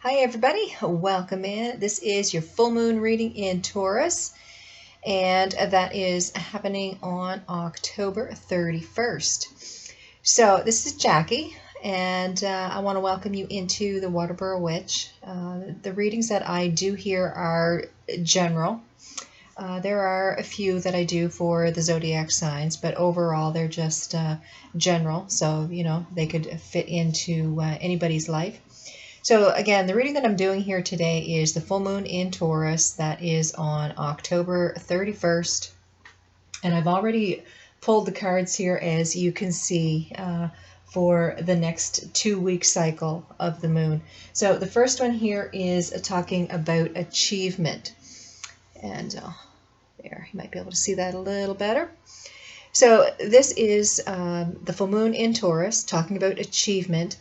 Hi everybody, welcome in. This is your full moon reading in Taurus, and that is happening on October 31st. So this is Jackie, and I want to welcome you into the Waterboro Witch. The readings that I do here are general. There are a few that I do for the zodiac signs, but overall they're just general, so they could fit into anybody's life. So again, the reading that I'm doing here today is the full moon in Taurus. That is on October 31st. And I've already pulled the cards here, as you can see, for the next 2-week cycle of the moon. So the first one here is talking about achievement. And there, you might be able to see that a little better. So this is the full moon in Taurus, talking about achievement.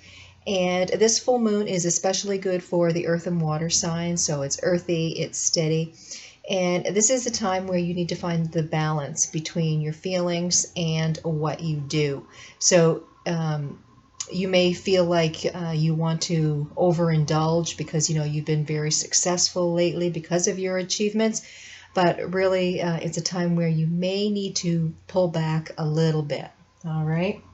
And this full moon is especially good for the earth and water signs, so it's earthy, it's steady. And this is a time where you need to find the balance between your feelings and what you do. So you may feel like you want to overindulge because you've been very successful lately because of your achievements, but really it's a time where you may need to pull back a little bit. All right.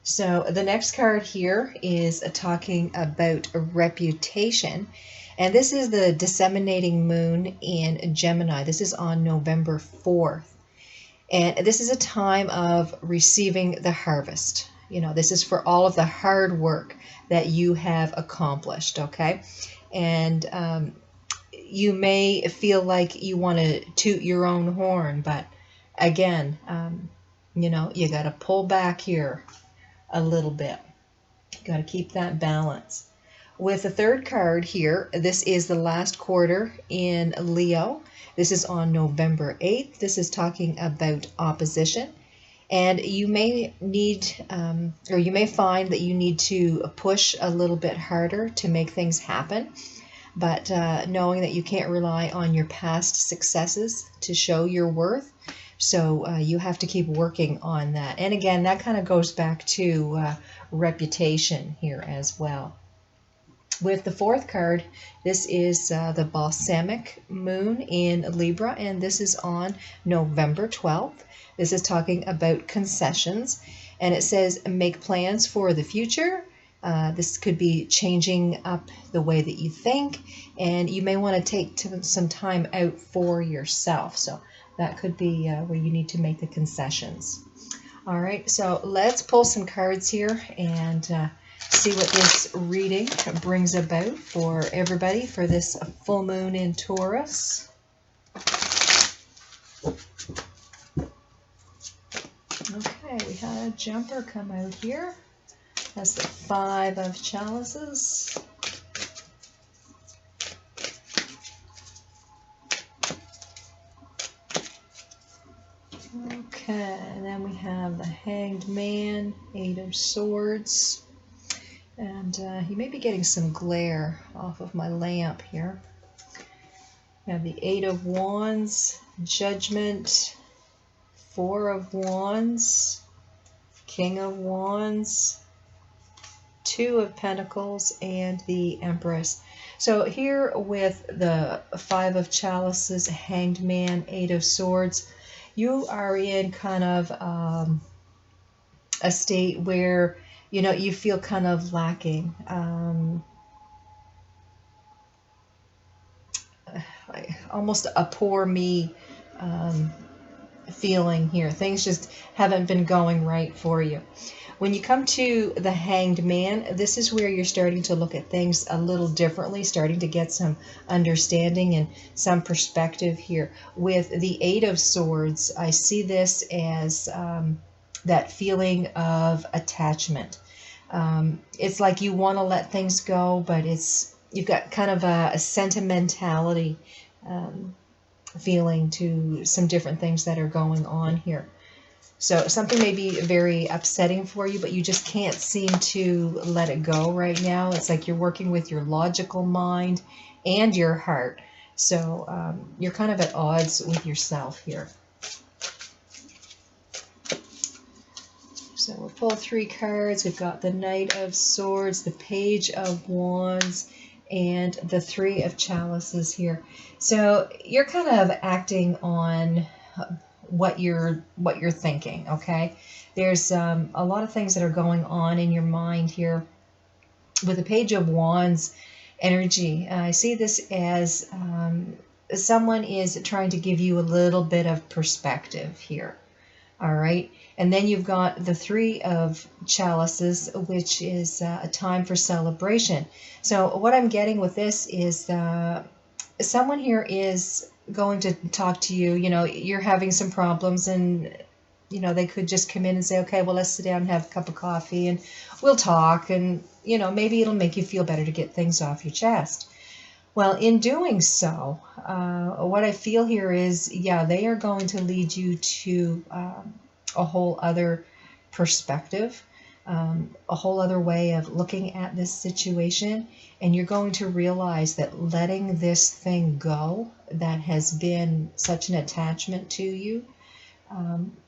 So the next card here is talking about a reputation. And this is the disseminating moon in Gemini. This is on November 4th. And this is a time of receiving the harvest. This is for all of the hard work that you have accomplished, okay? And you may feel like you want to toot your own horn, but again, you got to pull back here a little bit. You got to keep that balance. With the third card here, this is the last quarter in Leo. This is on November 8th. This is talking about opposition. And you may need, or you may find that you need to push a little bit harder to make things happen. But knowing that you can't rely on your past successes to show your worth. So you have to keep working on that. And again, that kind of goes back to reputation here as well. With the fourth card, this is the Balsamic moon in Libra, and this is on November 12th. This is talking about concessions, and it says make plans for the future. This could be changing up the way that you think, and you may want to take some time out for yourself. So that could be where you need to make the concessions. All right, so let's pull some cards here and see what this reading brings about for everybody for this full moon in Taurus. Okay, we had a jumper come out here. That's the 5 of Chalices. Okay, and then we have the Hanged Man, 8 of Swords. And you may be getting some glare off of my lamp here. We have the 8 of Wands, Judgment, 4 of Wands, King of Wands, 2 of Pentacles, and the Empress. So here with the 5 of Chalices, Hanged Man, 8 of Swords, you are in kind of a state where you feel kind of lacking. Almost a poor me feeling here. Things just haven't been going right for you. When you come to the Hanged Man, this is where you're starting to look at things a little differently, starting to get some understanding and some perspective here. With the 8 of Swords, I see this as that feeling of attachment. It's like you want to let things go, but you've got kind of a sentimentality feeling to some different things that are going on here. So something may be very upsetting for you, but you just can't seem to let it go right now. It's like you're working with your logical mind and your heart. So you're kind of at odds with yourself here. So we'll pull 3 cards. We've got the Knight of Swords, the Page of Wands, and the 3 of Chalices here. So you're kind of acting on what you're thinking, okay? There's a lot of things that are going on in your mind here. With the Page of Wands energy, I see this as someone is trying to give you a little bit of perspective here. All right. And then you've got the 3 of Chalices, which is a time for celebration. So what I'm getting with this is someone here is going to talk to you. You know, you're having some problems, and you know, they could just come in and say, okay, well, let's sit down and have a cup of coffee and we'll talk, and you know, maybe it'll make you feel better to get things off your chest. Well, in doing so, what I feel here is, yeah, they are going to lead you to a whole other perspective, a whole other way of looking at this situation. And you're going to realize that letting this thing go that has been such an attachment to you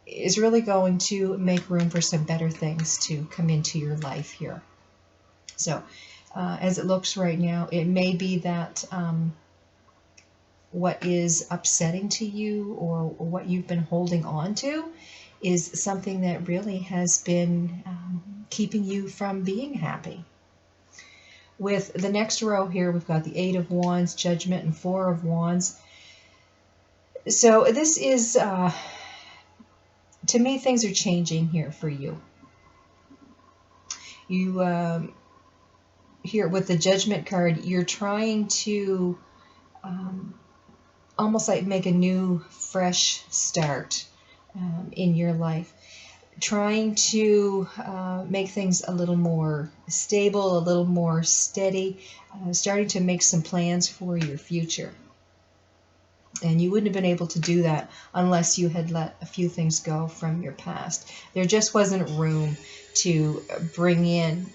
is really going to make room for some better things to come into your life here. So, as it looks right now, it may be that what is upsetting to you, or what you've been holding on to, is something that really has been keeping you from being happy. With the next row here, we've got the 8 of Wands, Judgment, and 4 of Wands. So this is, to me, things are changing here for you. You here with the Judgment card, you're trying to almost like make a new, fresh start in your life. Trying to make things a little more stable, a little more steady, starting to make some plans for your future. And you wouldn't have been able to do that unless you had let a few things go from your past. There just wasn't room to bring in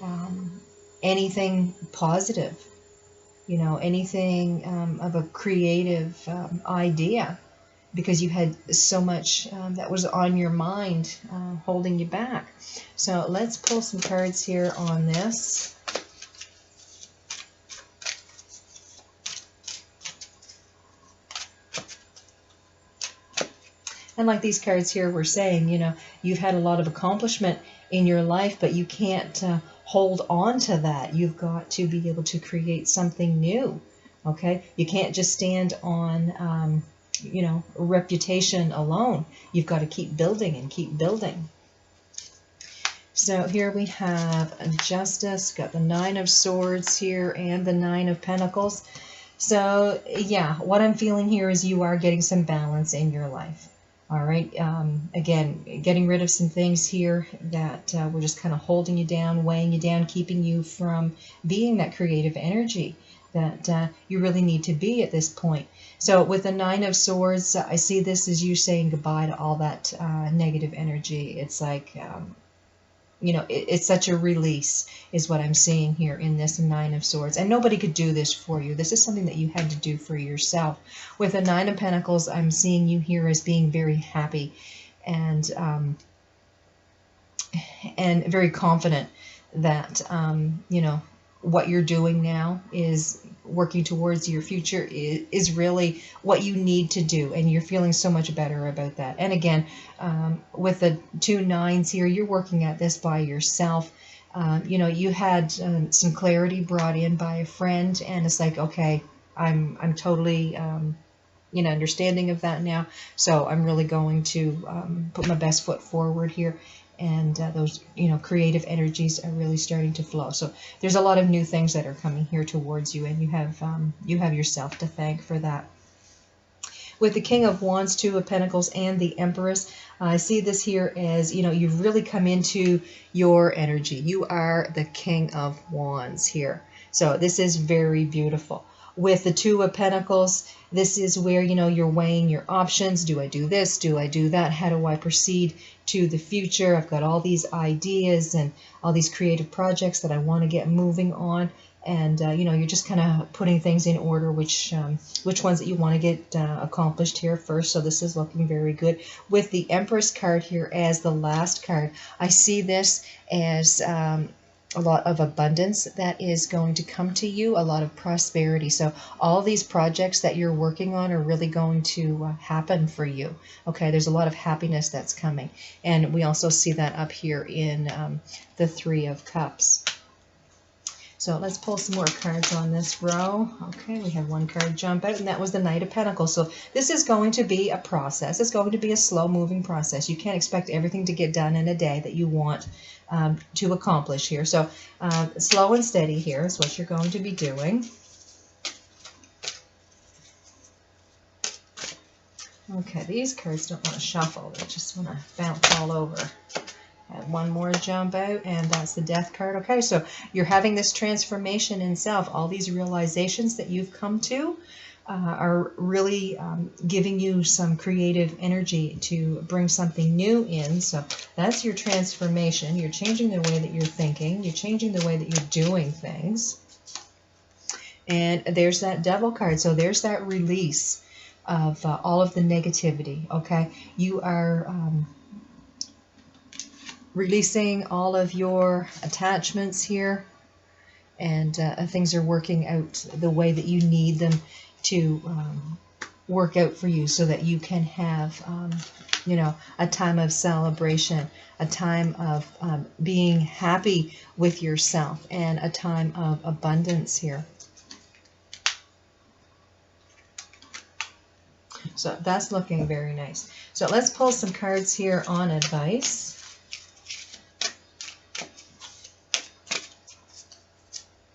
anything positive, you know, anything of a creative idea, because you had so much that was on your mind holding you back. So let's pull some cards here on this. And like these cards here were saying, you know, you've had a lot of accomplishment in your life, but you can't hold on to that. You've got to be able to create something new, okay? You can't just stand on, you know, reputation alone. You've got to keep building and keep building. So here we have Justice, got the 9 of Swords here, and the 9 of Pentacles. So yeah, what I'm feeling here is you are getting some balance in your life. All right. Again, getting rid of some things here that were just kind of holding you down, weighing you down, keeping you from being that creative energy that you really need to be at this point. So with the 9 of Swords, I see this as you saying goodbye to all that negative energy. It's like, you know, it's such a release is what I'm seeing here in this 9 of Swords. And nobody could do this for you. This is something that you had to do for yourself. With the 9 of Pentacles, I'm seeing you here as being very happy and very confident that, you know, what you're doing now is working towards your future is really what you need to do, and you're feeling so much better about that. And again, with the 2 9s here, you're working at this by yourself. You know, you had some clarity brought in by a friend, and it's like, okay, I'm totally you know, understanding of that now, so I'm really going to put my best foot forward here. And those, you know, creative energies are really starting to flow. So there's a lot of new things that are coming here towards you, and you have yourself to thank for that. With the King of Wands, 2 of Pentacles, and the Empress, I see this here as, you know, you've really come into your energy. You are the King of Wands here. So this is very beautiful. with the Two of Pentacles, this is where, you know, you're weighing your options. Do I do this? Do I do that? How do I proceed to the future? I've got all these ideas and all these creative projects that I want to get moving on. And, you know, you're just kind of putting things in order, which ones that you want to get accomplished here first. So this is looking very good. With the Empress card here as the last card, I see this as a lot of abundance that is going to come to you, a lot of prosperity. So all these projects that you're working on are really going to happen for you. Okay, there's a lot of happiness that's coming. And we also see that up here in the Three of Cups. So let's pull some more cards on this row. Okay, we have one card jump out, and that was the Knight of Pentacles. So this is going to be a process. It's going to be a slow-moving process. You can't expect everything to get done in a day that you want to accomplish here. So slow and steady here is what you're going to be doing. Okay, these cards don't want to shuffle. They just want to bounce all over. And one more jump out, and that's the Death card. Okay, so you're having this transformation in self. All these realizations that you've come to are really giving you some creative energy to bring something new in. So that's your transformation. You're changing the way that you're thinking. You're changing the way that you're doing things. And there's that Devil card. So there's that release of all of the negativity. Okay, you are releasing all of your attachments here, and things are working out the way that you need them to work out for you, so that you can have you know, a time of celebration, a time of being happy with yourself, and a time of abundance here. So that's looking very nice. So let's pull some cards here on advice.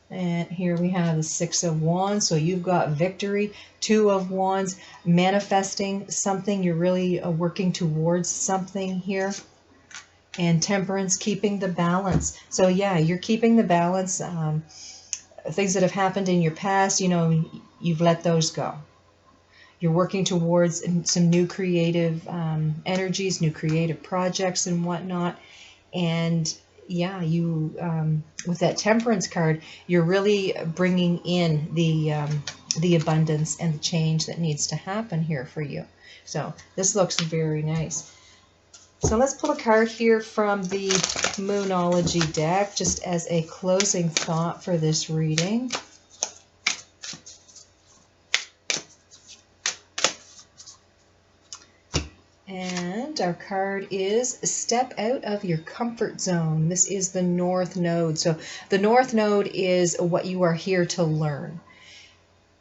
And here we have the Six of Wands. So you've got victory. Two of Wands, manifesting something. You're really working towards something here. And Temperance, keeping the balance. So yeah, you're keeping the balance. Things that have happened in your past, you know, you've let those go. You're working towards some new creative energies, new creative projects and whatnot. And yeah, you with that Temperance card, you're really bringing in the abundance and the change that needs to happen here for you. So this looks very nice. So let's pull a card here from the Moonology deck, just as a closing thought for this reading. And our card is Step Out of Your Comfort Zone. This is the North Node. So the North Node is what you are here to learn.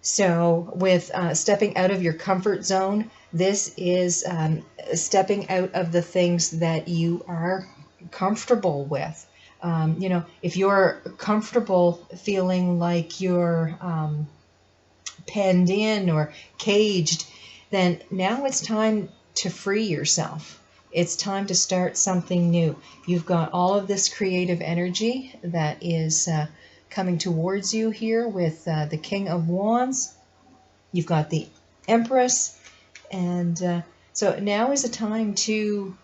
So with stepping out of your comfort zone, this is stepping out of the things that you are comfortable with. You know, if you're comfortable feeling like you're penned in or caged, then now it's time to free yourself. It's time to start something new. You've got all of this creative energy that is coming towards you here with the King of Wands. You've got the Empress, and so now is a time to,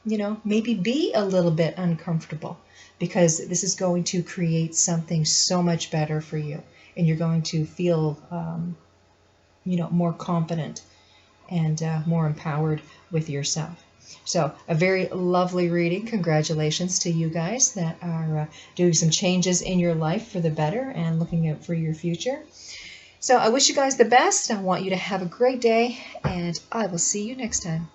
you know, maybe be a little bit uncomfortable, because this is going to create something so much better for you, and you're going to feel, you know, more confident and more empowered with yourself. So a very lovely reading. Congratulations to you guys that are doing some changes in your life for the better and looking out for your future. So I wish you guys the best. I want you to have a great day, and I will see you next time.